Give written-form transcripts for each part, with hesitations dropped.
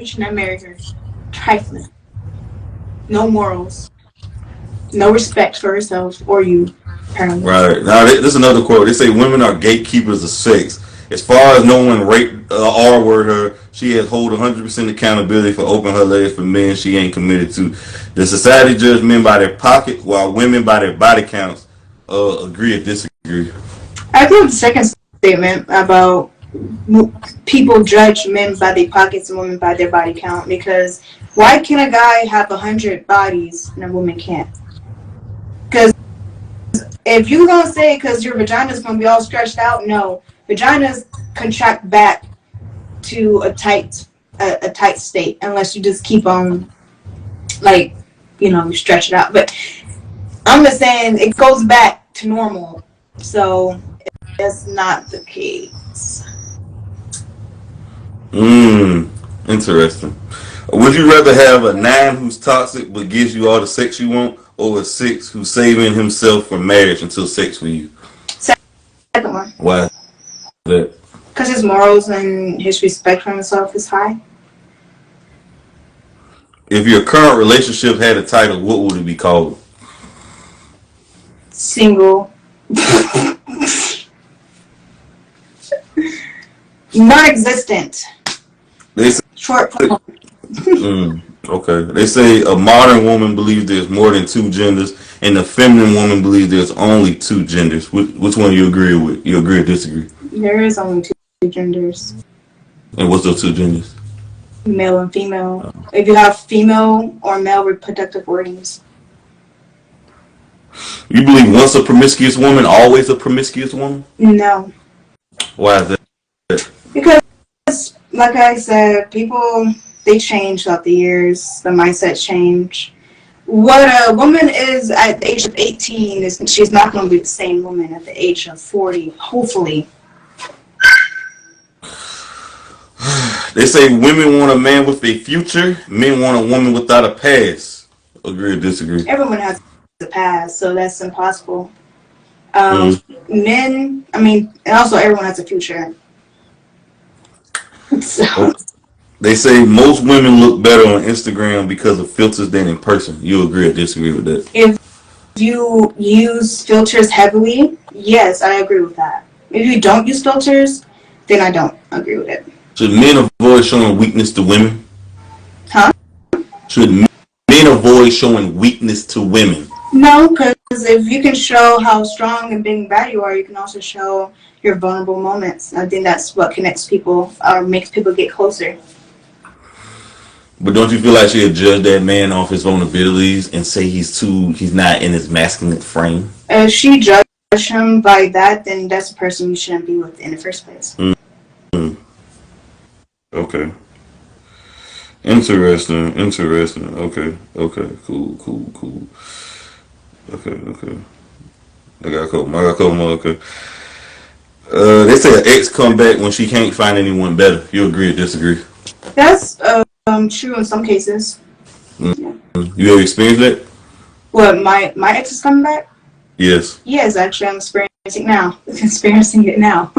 and I married her. Trifling. No morals. No respect for herself or you, apparently. Right. Now, this is another quote. They say women are gatekeepers of sex. As far as no one raped or word her, she has hold 100% accountability for opening her legs for men she ain't committed to. The society judge men by their pocket, while women by their body counts. Agree or disagree? I agree with the second statement about people judge men by their pockets and women by their body count, because why can a guy have 100 bodies and a woman can't? Because if you're gonna say because your vagina's gonna be all stretched out, no, vaginas contract back to a tight state unless you just keep on, like, you stretch it out. But I'm just saying it goes back to normal, so that's not the case. Interesting. Would you rather have a 9 who's toxic but gives you all the sex you want, or a 6 who's saving himself for marriage until sex with you? Second one. Why is that? Because his morals and his respect for himself is high. If your current relationship had a title, what would it be called? Single. Non-existent. They say, Short form. okay. They say a modern woman believes there's more than 2 genders, and a feminine woman believes there's only 2 genders. Which one do you agree with? You agree or disagree? There is only 2 genders. And what's those 2 genders? Male and female. If you have female or male reproductive organs. You believe once a promiscuous woman, always a promiscuous woman? No. Why is that? Because, like I said, people, they change throughout the years. The mindsets change. What a woman is at the age of 18, she's not going to be the same woman at the age of 40, hopefully. They say women want a man with a future, men want a woman without a past. Agree or disagree? Everyone has a past, so that's impossible. Men, and also everyone has a future. So. They say most women look better on Instagram because of filters than in person. You agree or disagree with that? If you use filters heavily, yes, I agree with that. If you don't use filters, then I don't agree with it. Should men avoid showing weakness to women? Huh? Should men avoid showing weakness to women? No, because if you can show how strong and big and bad you are, you can also show your vulnerable moments. I think that's what connects people or makes people get closer. But don't you feel like she'll judge that man off his vulnerabilities and say he's not in his masculine frame? If she judged him by that, then that's a person you shouldn't be with in the first place. Okay. Interesting. Okay. Cool. Okay. I got a couple more. Okay. They say an ex come back when she can't find anyone better. You agree or disagree? That's true in some cases. Yeah. You ever experienced that? What, my ex is coming back? Yes. Yes, actually, I'm experiencing it now.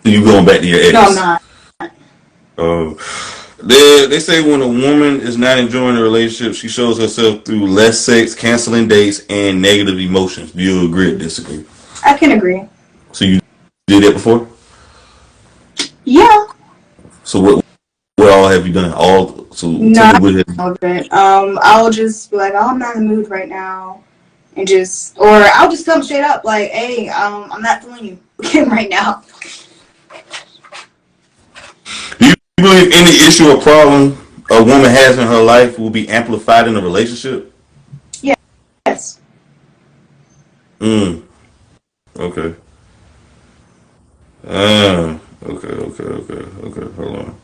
You going back to your ex? No, I'm not. They say when a woman is not enjoying the relationship, she shows herself through less sex, canceling dates, and negative emotions. Do you agree or disagree? I can agree. So you did that before? Yeah. So what all have you done? Not all of it. I'll just be like, oh, I'm not in the mood right now, and or I'll just come straight up like, hey, I'm not feeling you again right now. Do you believe any issue or problem a woman has in her life will be amplified in a relationship? Yes. Okay. Okay. Hold on.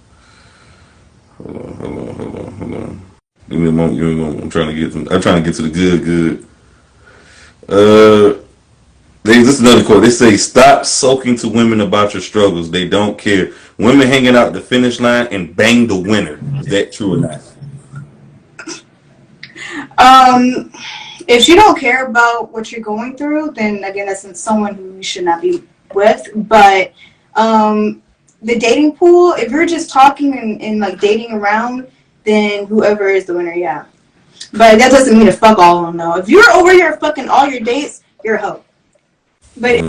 Give me a moment. I'm trying to get to the good. This is another quote. They say, "Stop sulking to women about your struggles. They don't care. Women hanging out the finish line and bang the winner." Is that true or not? If you don't care about what you're going through, then again, that's someone who you should not be with. But the dating pool, if you're just talking and like dating around, then whoever is the winner, yeah. But that doesn't mean to fuck all of them, though. If you're over here fucking all your dates, you're a hoe. But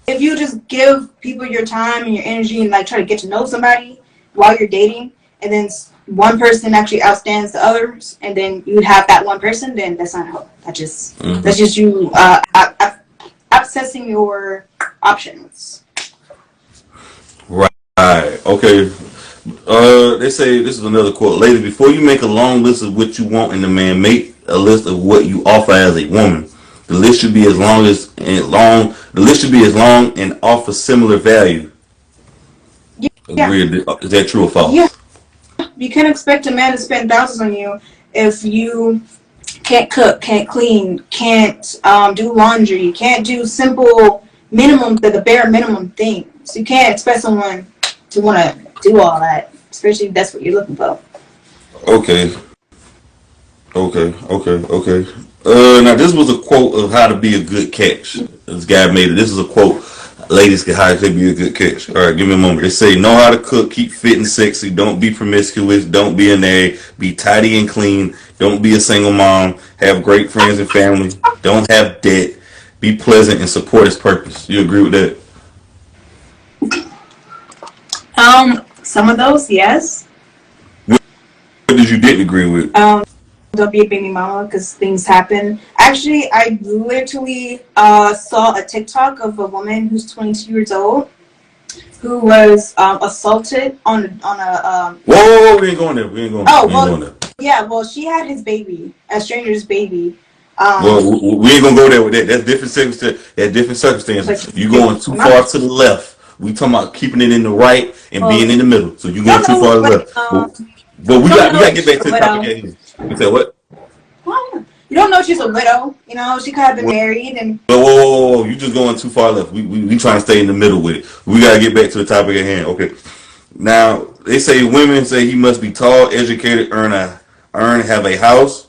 if you just give people your time and your energy and like try to get to know somebody while you're dating, and then one person actually outstands the others, and then you have that one person, then that's not a hoe. That's just you accessing your options. Right. Okay. They say, this is another quote. Ladies, before you make a long list of what you want in a man, make a list of what you offer as a woman. The list should be as long and offer similar value. Yeah. Agreed. Is that true or false? Yeah. You can't expect a man to spend thousands on you if you can't cook, can't clean, can't do laundry, can't do simple minimum, the bare minimum things. You can't expect someone to want to do all that, especially if that's what you're looking for. Okay. Now this was a quote of how to be a good catch. This guy made it. This is a quote. Ladies can how to be a good catch. All right, give me a moment. They say, know how to cook, keep fit and sexy, don't be promiscuous, don't be an egg, be tidy and clean, don't be a single mom, have great friends and family, don't have debt, be pleasant and support his purpose. You agree with that? Some of those, yes. What did you didn't agree with? Don't be a baby mama because things happen. Actually, I literally saw a TikTok of a woman who's 22 years old who was assaulted on a. Whoa, we ain't going there. Yeah, well, she had his baby, a stranger's baby. Well, we ain't gonna go there with that. That's different circumstances. You going too far to the left. We talking about keeping it in the right and being in the middle. So you going too far to the left. But we got to get back to the topic. You said what? Well, you don't know she's a widow. You know, she could have been married and. Whoa, you just going too far left. We trying to stay in the middle with it. We got to get back to the topic at hand. Okay. Now they say women say he must be tall, educated, have a house,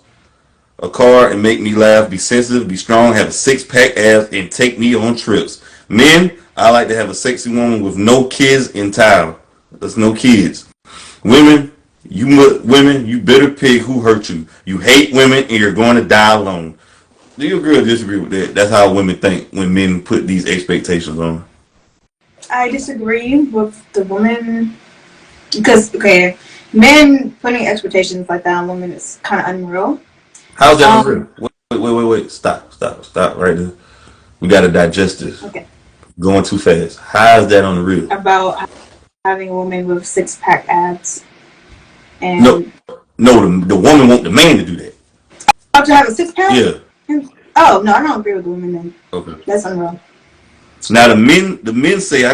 a car, and make me laugh. Be sensitive, be strong, have a six-pack abs, and take me on trips. Men, I like to have a sexy woman with no kids in town. There's no kids. Women, you bitter pig who hurt you. You hate women and you're going to die alone. Do you agree or disagree with that? That's how women think when men put these expectations on. I disagree with the woman because men putting expectations like that on women is kind of unreal. How's that unreal? Wait. Stop right there. We got to digest this. Okay. Going too fast. How is that on the real? About having a woman with six-pack abs. And no, the woman want the man to do that. To have a six-pack? Yeah. Oh no, I don't agree with the women then. Okay. That's unreal. Now the men say I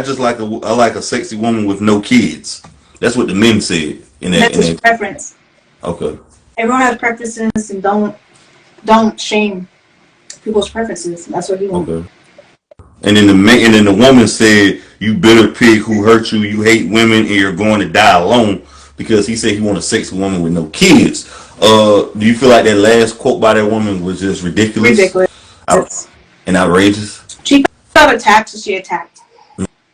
like a sexy woman with no kids. That's what the men said in that. That's his preference. Okay. Everyone has preferences, and don't shame people's preferences. That's what he wants. Okay. And then the woman said, "You bitter pig who hurt you. You hate women, and you're going to die alone." Because he said he want a sexy woman with no kids. Do you feel like that last quote by that woman was just ridiculous? And outrageous? She got attacked, so she attacked.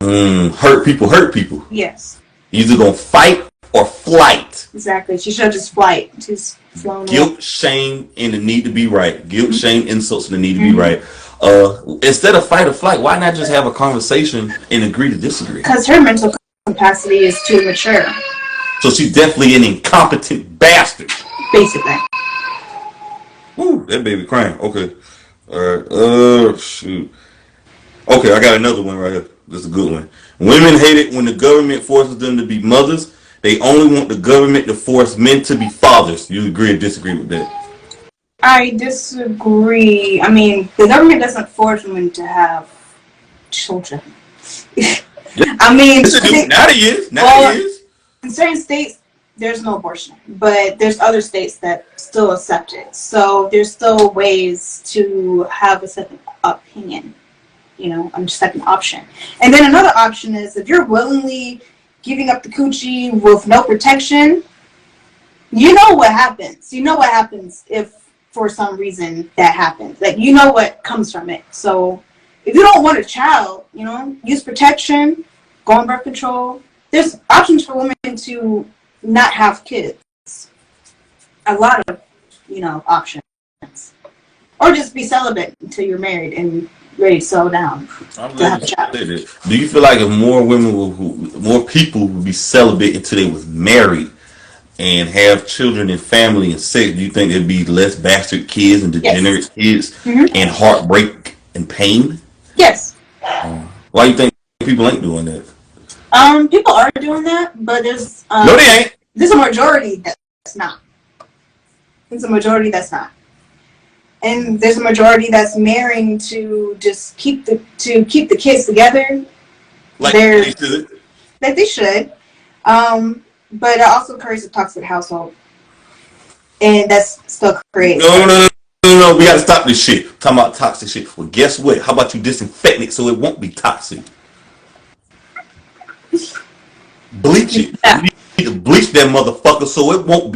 Hurt people. Yes. You're either gonna fight or flight. Exactly. She should have just flown. Guilt, shame, and the need to be right. Guilt, shame, insults, and the need to be right. Instead of fight or flight, why not just have a conversation and agree to disagree? Because her mental capacity is too mature. So she's definitely an incompetent bastard. Basically. Ooh, that baby crying. Okay. Alright. Shoot. Okay, I got another one right here. This is a good one. Women hate it when the government forces them to be mothers. They only want the government to force men to be fathers. You agree or disagree with that? I disagree. I mean, the government doesn't force women to have children. I mean, now it is. In certain states, there's no abortion, but there's other states that still accept it. So there's still ways to have a second opinion, a second option. And then another option is if you're willingly giving up the coochie with no protection, you know what happens. You know what happens if for some reason that happens. Like, you know what comes from it. So if you don't want a child, use protection, go on birth control. There's options for women to not have kids. a lot of, options. Or just be celibate until you're married and ready to settle down I'm to have glad a you child. said it. Do you feel like if more women, more people would be celibate until they was married and have children and family and sex, do you think there'd be less bastard kids and Yes. degenerate kids Mm-hmm. and heartbreak and pain? Yes. Why do you think people ain't doing that? People are doing that, but there's No, they ain't. there's a majority that's not. There's a majority that's not. And there's a majority that's marrying to just keep the kids together. Like They're they should. that they should. But it also creates a toxic household. And that's still created. No. We gotta stop this shit. Talking about toxic shit. Well, guess what? How about you disinfect it so it won't be toxic? Bleach it. Yeah. You need to bleach that motherfucker so it won't be